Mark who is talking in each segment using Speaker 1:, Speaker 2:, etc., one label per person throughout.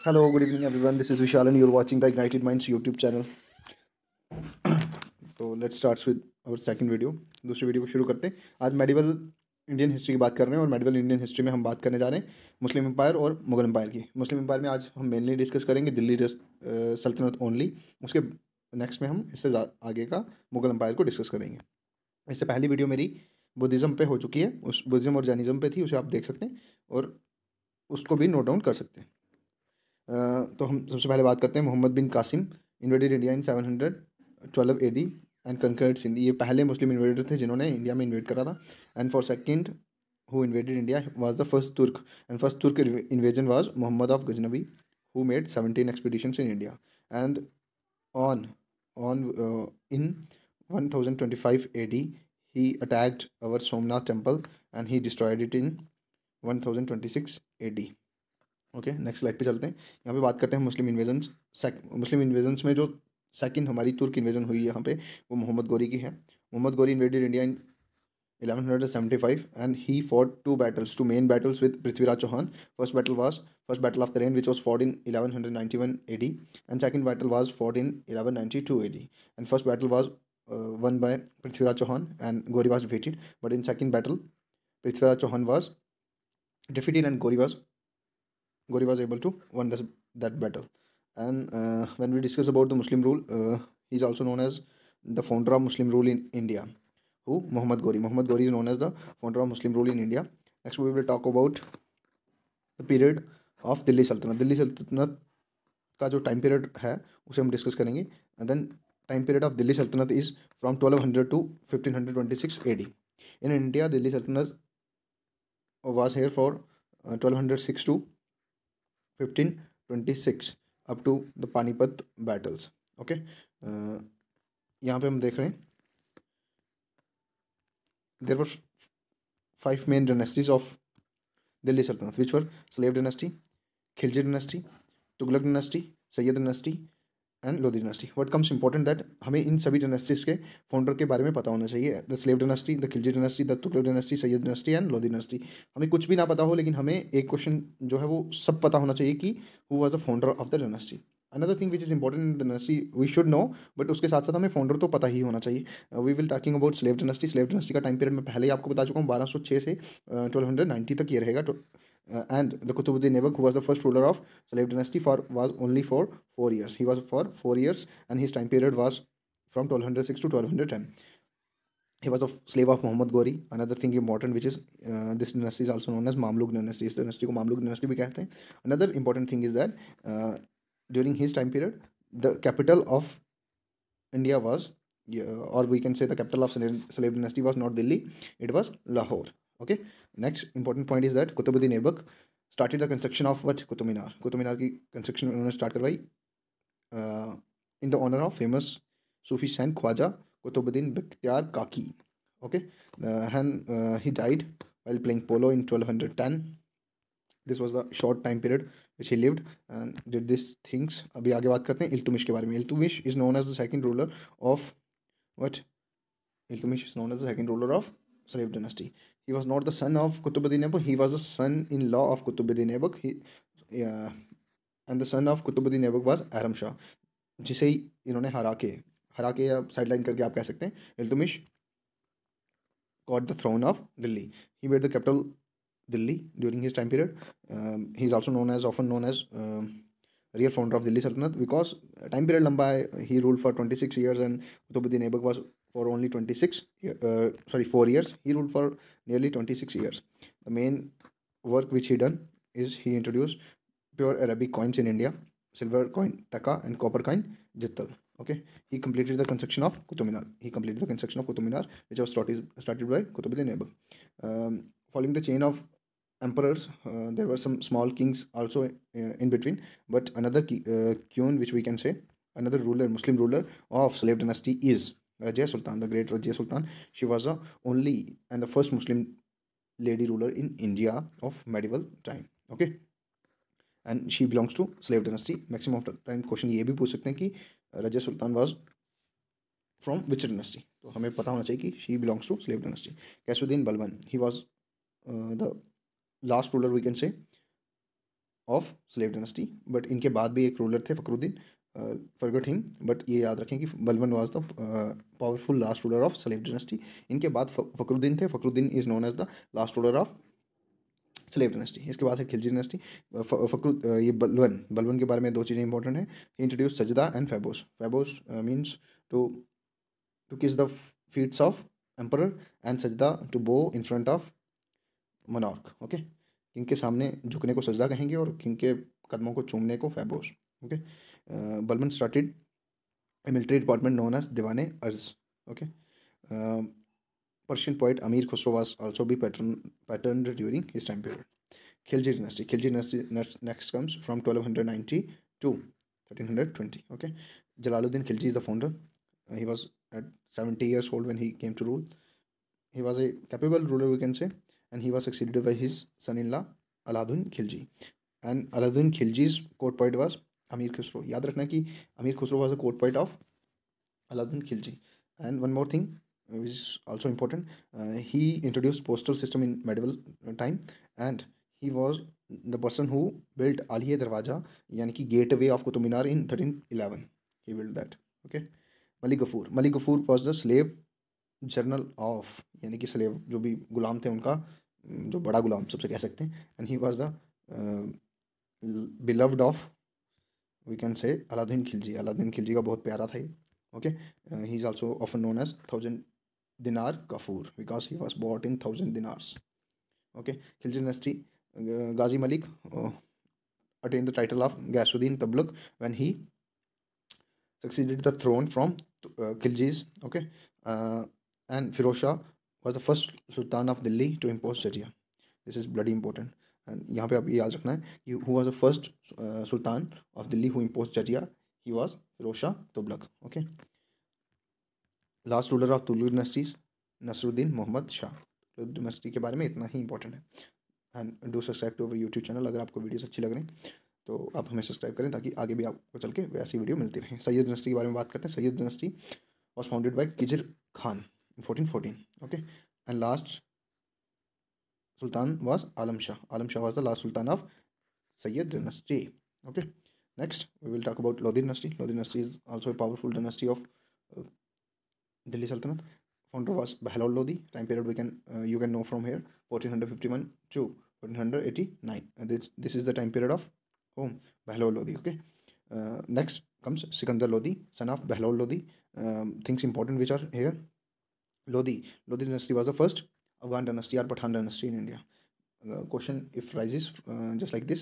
Speaker 1: Hello, good evening everyone. This is Vishal and you're watching the Ignited Minds YouTube channel. तो let's start with और second video. दूसरी video को शुरू करते हैं। आज मेडिवल इंडियन हिस्ट्री की बात कर रहे हैं और मेडिवल इंडियन हिस्ट्री में हम बात करने जा रहे हैं मुस्लिम एम्पायर और मुगल एम्पायर की। मुस्लिम एम्पायर में आज हम मेनली डिस्कस करेंगे दिल्ली सल्तनत ओनली। उसके नेक्स्ट में हम इससे आगे का मुगल एम्पायर को डिस्कस करेंगे। इससे पहली वीडियो मेरी बुद्धिज़्म पे हो चुकी है, उस बुद्धिज़्म और जैनिज़्म पे थी, उसे आप देख सकते हैं और उसको भी नोट डाउन कर सकते हैं। तो हम सबसे पहले बात करते हैं Mohammad bin Qasim invaded India in 712 AD and conquered Sindh. ये पहले मुस्लिम इन्वेडर थे जिन्होंने इंडिया में इन्वेड करा था। And for second who invaded India was the first Turk and first Turk invasion was Mohammad of Ghaznavi who made 17 expeditions in India and on in 1025 AD he attacked our Somnath temple and he destroyed it in 1026 AD। Okay, next slide पे चलते हैं। यहाँ पे बात करते हैं मुस्लिम invasions. मुस्लिम invasions में जो सेकंड हमारी तुर्क इन्वेजन हुई यहाँ पे वो मोहम्मद गोरी की है। Mohammad Ghori invaded India in 1175 and he fought two main battles with Prithviraj Chauhan. First battle of Tarain which was fought in 1191 AD and second battle was fought in 1192 AD and first battle was won by Prithviraj Chauhan and Gori was defeated, but in second battle Prithviraj Chauhan was defeated and Gori was able to win that battle. And when we discuss about the Muslim rule, he is also known as the founder of Muslim rule in India. Who? Muhammad Gori. Muhammad Gori is known as the founder of Muslim rule in India. Next, we will talk about the period of Delhi Sultanate. Delhi सल्तनत का जो time period है उसे हम discuss करेंगे। And then time period of Delhi sultanate is from 1200 to 1526 AD. In India, Delhi Sultanate was here for 1206 to 1526 up to the Panipat battles. Okay, यहाँ पे हम देख रहे हैं देर वर 5 main dynasties of Delhi Sultanate which were slave dynasty, Khilji dynasty, Tughlaq dynasty, Syed dynasty and Lodhi dynasty. What comes important that हमें इन सभी डिनास्टीज के founder के बारे में पता होना चाहिए। The slave dynasty, the Khilji dynasty, the Tughlaq dynasty, Syed dynasty and Lodhi dynasty. हमें कुछ भी ना पता हो लेकिन हमें एक क्वेश्चन जो है वो सब पता होना चाहिए कि who was the founder of the dynasty. Another thing which is important in the dynasty we should know, but उसके साथ साथ हमें फाउंडर तो पता ही होना चाहिए। We will talking about slave dynasty. Slave dynasty का टाइम पीरियड मैं पहले ही आपको बता चुका हूँ, 1206 से 1290 तक ये रहेगा। And the Qutbuddin Aibak, who was the first ruler of slave dynasty, was only for 4 years. He was for 4 years, and his time period was from 1206 to 1210. He was a slave of Muhammad Gori. Another thing important, which is this dynasty is also known as Mamluk dynasty. इस dynasty को Mamluk dynasty भी कहते हैं. Another important thing is that during his time period, the capital of India was, or we can say the capital of slave dynasty was not Delhi, it was Lahore. Okay. Next important point is that Qutbuddin Aibak started the construction of what? Qutub Minar. Qutub Minar की construction उन्होंने start करवाई in the honor of famous Sufi saint Khwaja Qutbuddin Bakhtiar Kaki. Okay. And he died while playing polo in 1210. This was the short time period which he lived and did these things. अभी आगे बात करते हैं इल्तुमिश के बारे में। Iltutmish is known as the second ruler of what? Iltutmish is known as the second ruler of slave dynasty. He was not the son of Qutbuddin Aibak. He was the son-in-law of Qutbuddin Aibak. And the son of Qutbuddin Aibak was Aram Shah, जिसे इन्होंने हरा के या sideline करके आप कह सकते हैं। Iltutmish got the throne of Delhi. He made the capital Delhi during his time period. He is also often known as real founder of Delhi Sultanate because time period लंबा है. He ruled for 26 years and Qutbuddin Aibak was for only 4 years. He ruled for nearly 26 years. The main work which he done is he introduced pure Arabic coins in India, silver coin Taka and copper coin Jittal. Okay, he completed the construction of Qutub Minar. Which was started by Qutbuddin Aibak. Following the chain of emperors, there were some small kings also in between, but another queen, which we can say, another Muslim ruler of slave dynasty is Rajia Sultan, the great Rajia Sultan. She was the only and the first Muslim lady ruler in India of medieval time. Okay, and she belongs to slave dynasty. Maximum of the time question ये भी पूछ सकते हैं कि Razia Sultan was from which dynasty, तो हमें पता होना चाहिए कि she belongs to slave dynasty. Ghiyasuddin Balban, he was the last ruler we can say of slave dynasty, but इनके बाद भी एक रूलर थे फखरुद्दीन, फॉरगॉट हिम, बट ये याद रखें कि Balban was the powerful last ruler of slave dynasty. इनके बाद फखरुद्दीन थे, Fakhruddin is known as the last ruler of slave dynasty. इसके बाद है खिलजी डायनेस्टी। ये बलबन के बारे में दो चीज़ें इंपॉर्टेंट हैं। Introduce sajda and paibos. Paibos means to to kiss the feet of emperor, and sajda to bow in front of monarch. Okay, king के सामने झुकने को सजदा कहेंगे और किंग के कदमों को चूमने को फैबोस। Okay, Balban started a military department known as Diwane Arz. Okay, Persian poet Amir Khusro was also be patterned during his time period. Khilji dynasty. Khilji dynasty next comes from 1290 to 1320. Okay, Jalaluddin Khilji is the founder. He was at 70 years old when he came to rule. He was a capable ruler, we can say, and he was succeeded by his son-in-law Alauddin Khilji. And Alauddin Khilji's court poet was Amir Khusro. याद रखना कि Amir Khusro was a court poet of Alauddin Khilji. And one more thing, which is also important, he introduced postal system in medieval time, and he was the person who built Aliye Darwaja, यानी कि gateway of Qutub Minar in 1311. He built that. Okay, Malik Gafur. Malik Gafur was the slave journal of, यानी कि slave जो भी गुलाम थे उनका जो बड़ा गुलाम सबसे कह सकते हैं, and he was the beloved of, we can say, Alauddin Khilji. Alauddin Khilji का बहुत प्यारा था ये। Okay, he is also often known as 1000 dinar Gafur because he was bought in 1000 dinars. Okay, Khilji dynasty, Ghazi Malik attained the title of Ghiyasuddin Tughluq when he succeeded the throne from Khiljis. Okay, and Firoz Shah was the first Sultan of Delhi to impose Sharia. This is bloody important. And यहाँ पे आप ये याद रखना है कि who was the first Sultan of Delhi who imposed Sharia? He was Firoz Shah Tughlaq. Okay. Last ruler of Tughlaq dynasties, Nasruddin Muhammad Shah. तो dynasty के बारे में इतना ही important है. And do subscribe to our YouTube channel अगर आपको videos अच्छी लग रही हैं तो आप हमें सब्सक्राइब करें ताकि आगे भी आपको चल के वैसी वीडियो मिलती रहे। सैयद डिनेस्टी के बारे में बात करते हैं। Sayyid dynasty was founded by Khizr Khan in 1414. Okay, and last sultan was Alam Shah. Alam Shah was the last sultan of Sayyid dynasty. Okay, next we will talk about Lodi dynasty. Lodi dynasty is also a powerful dynasty of Delhi Sultanate. Founder was Bahlol Lodi. Time period we can you can know from here 1451 to 1489. And this is the time period of whom? Bahlol Lodi. Okay, next comes Sikandar Lodi, son of Bahlol Lodi. Things important which are here. Lodi dynasty was the first Afghan dynasty or Pathan dynasty in India. Question if rises just like this,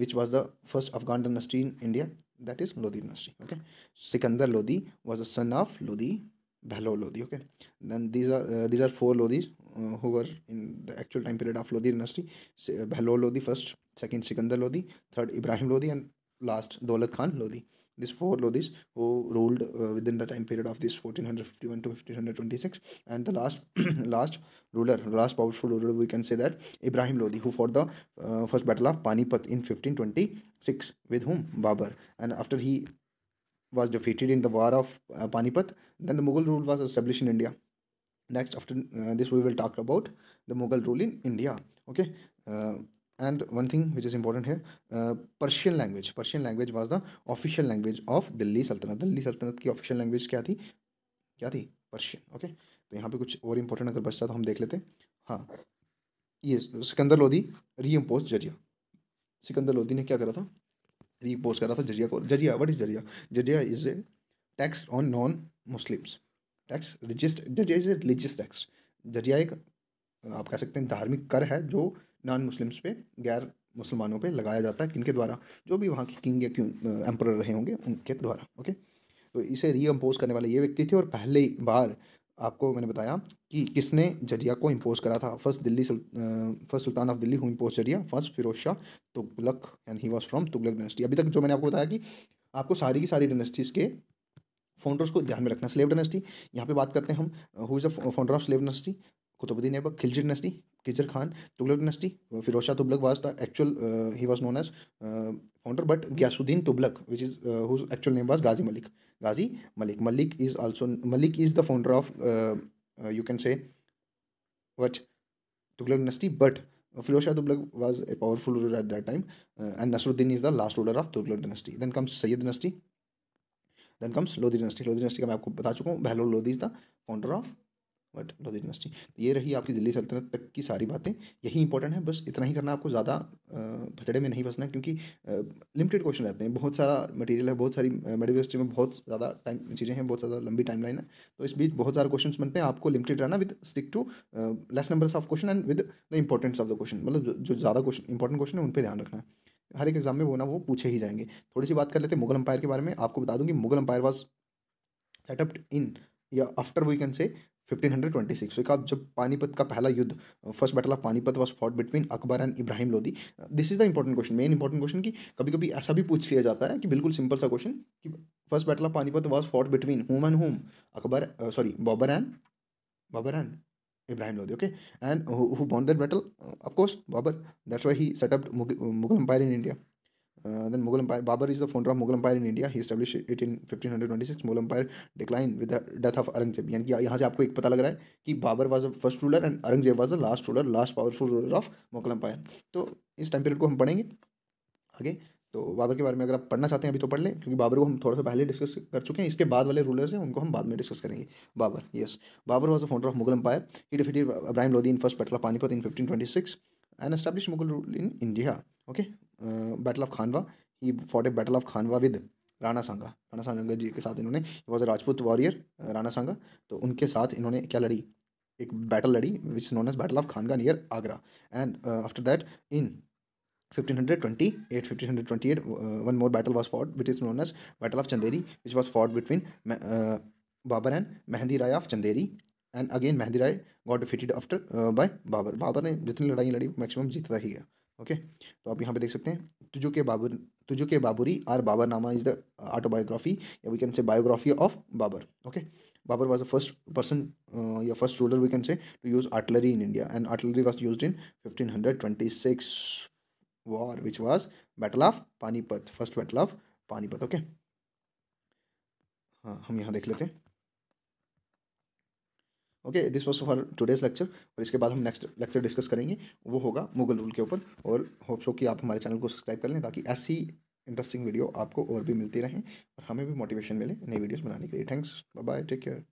Speaker 1: which was the first Afghan dynasty in India? That is Lodi dynasty. Okay, Sikandar Lodi was the son of Lodi, Bahlol Lodi. Okay, then these are four Lodis who were in the actual time period of Lodi dynasty. Bahlol Lodi first, second Sikandar Lodi, third Ibrahim Lodi, and last Daulat Khan Lodi. These four Lodis who ruled within the time period of this 1451 to 1526, and the last last powerful ruler, we can say that Ibrahim Lodi, who fought the first battle of Panipat in 1526 with whom? Babur. And after he was defeated in the war of Panipat, then the Mughal rule was established in India. Next, after this, we will talk about the Mughal rule in India. Okay. And one thing which is important here, Persian language was the official language of Delhi Sultanate. Delhi Sultanate की official language क्या थी? Persian. Okay, तो यहाँ पे कुछ और important अगर बचता तो हम देख लेते। हाँ, ये सिकंदर लोदी रीइम्पोज जजिया। सिकंदर लोदी ने क्या करा था? रीइम्पोज करा था जजिया को। Jizya, what is jizya? Jizya is a tax on non Muslims. Jizya is a religious tax. Jizya एक आप कह सकते हैं धार्मिक कर है जो नॉन मुस्लिम्स पे, गैर मुसलमानों पे लगाया जाता है। किनके द्वारा? जो भी वहाँ के किंग या एम्परर रहे होंगे उनके द्वारा। ओके, तो इसे रीइम्पोज करने वाले ये व्यक्ति थे, और पहली बार आपको मैंने बताया कि किसने जजिया को इम्पोज करा था। First sultan of Delhi who impose jizya first Firoz Shah Tughlaq, and he was from Tughlaq dynasty. अभी तक जो मैंने आपको बताया कि आपको सारी की सारी डायनेस्टीज़ के फाउंडर्स को ध्यान में रखना। स्लेव डायनेस्टी, यहाँ पे बात करते हैं हम, who is the founder of slave dynasty? Qutubuddin Aibak. Khilji dynasty, Khizr Khan. Tughlaq dynasty, Firoz Shah Tughlaq was the actual, he was known as founder, but Ghiyasuddin Tughlaq, which is whose actual name was Ghazi Malik. Malik is the founder of you can say what? Tughlaq dynasty, but Firoz Shah Tughlaq was a powerful ruler at that time, and Nasruddin is the last ruler of Tughlaq dynasty. Then comes Sayyid dynasty. Then comes Lodi dynasty. Lodi dynasty का मैं आपको बता चुका हूँ. Bahlol Lodhi is the founder of but Lodhi dynasty. ये रही आपकी दिल्ली सल्तनत तक की सारी बातें. यही इंपॉर्टेंट है, बस इतना ही करना. आपको ज़्यादा भचड़े में नहीं फंसना है, क्योंकि लिमिटेड क्वेश्चन रहते हैं. बहुत सारा मटेरियल है, बहुत सारी मेडिकल हिस्ट्री में बहुत ज़्यादा टाइम चीज़ें हैं, बहुत ज़्यादा लंबी टाइमलाइन है. तो इस बीच बहुत सारे क्वेश्चन बनते हैं. आपको लिमिटेड रहना with stick to less numbers of question and with the importance of the question. मतलब जो ज़्यादा क्वेश्चन इंपॉर्टेंट क्वेश्चन है उन पर ध्यान रखना है. हर एक एग्जाम में वो ना वो पूछे ही जाएंगे. थोड़ी सी बात कर लेते हैं मुगल अंपायर के बारे में. आपको बता दूं कि मुगल अंपायर वॉज सेटअप इन या आफ्टर वी कैन से 1526. so, जब पानीपत का पहला युद्ध, first battle of Panipat was fought between Akbar and Ibrahim Lodi. This is the important question, main important question. कि कभी कभी ऐसा भी पूछ लिया जाता है कि बिल्कुल सिंपल सा क्वेश्चन कि first battle of Panipat was fought between whom and whom. Akbar, sorry, Babur and Ibrahim Lodi. Okay, and who won that battle? Of course Babur. that's why he set up Mughal empire in India. Then Mughal Empire. Babur is the founder of Mughal Empire in India. He established it in 1526. Mughal Empire declined with the death of Aurangzeb. यानी कि यहाँ से आपको एक पता लग रहा है कि Babur was the first ruler and Aurangzeb was the last ruler, last powerful ruler of Mughal empire. तो इस टाइम पीरियड को हम पढ़ेंगे आगे. तो बाबर के बारे में अगर आप पढ़ना चाहते हैं अभी तो पढ़ लें, क्योंकि बाबर को हम थोड़ा सा पहले डिस्कस कर चुके हैं. इसके बाद वाले रूलर्स हैं उनको हम बाद में डिस्कस करेंगे. Babur, yes, Babur was the founder of Mughal empire. He defeated Ibrahim Lodi in first battle of Panipat in 1526 and established Mughal rule in India. Okay, battle of Khanwa. He fought a battle of Khanwa with Rana Sanga. Rana Sanga ji के साथ इन्होंने, was a Rajput warrior Rana Sanga. तो उनके साथ इन्होंने क्या लड़ी, एक बैटल लड़ी which is known as battle of खानगा near Agra. And after that in 1528, one more battle was fought, which is known as Battle of Chanderi, which was fought between Babur and Mehdi Rai of Chanderi. And again Mehdi Rai got defeated after by Babur. Babur ने जितनी लड़ाई लड़ी maximum जीतता ही गया. Okay, तो आप यहाँ पे देख सकते हैं तुजो के Baburi or Baburnama is the autobiography, या we can say biography of Babur. Okay, Babur was the first person, first ruler we can say, to use artillery in India, and artillery was used in 1526 war, which was battle of Panipat, first battle of Panipat. Okay, हाँ हम यहाँ देख लेते हैं. Okay, this was for today's lecture. और इसके बाद हम नेक्स्ट लेक्चर डिस्कस करेंगे, वो होगा मुगल रूल के ऊपर. और होप सो कि आप हमारे चैनल को सब्सक्राइब कर लें, ताकि ऐसी इंटरेस्टिंग वीडियो आपको और भी मिलती रहें और हमें भी मोटिवेशन मिले नई वीडियोस बनाने के लिए. Thanks, bye bye, take care.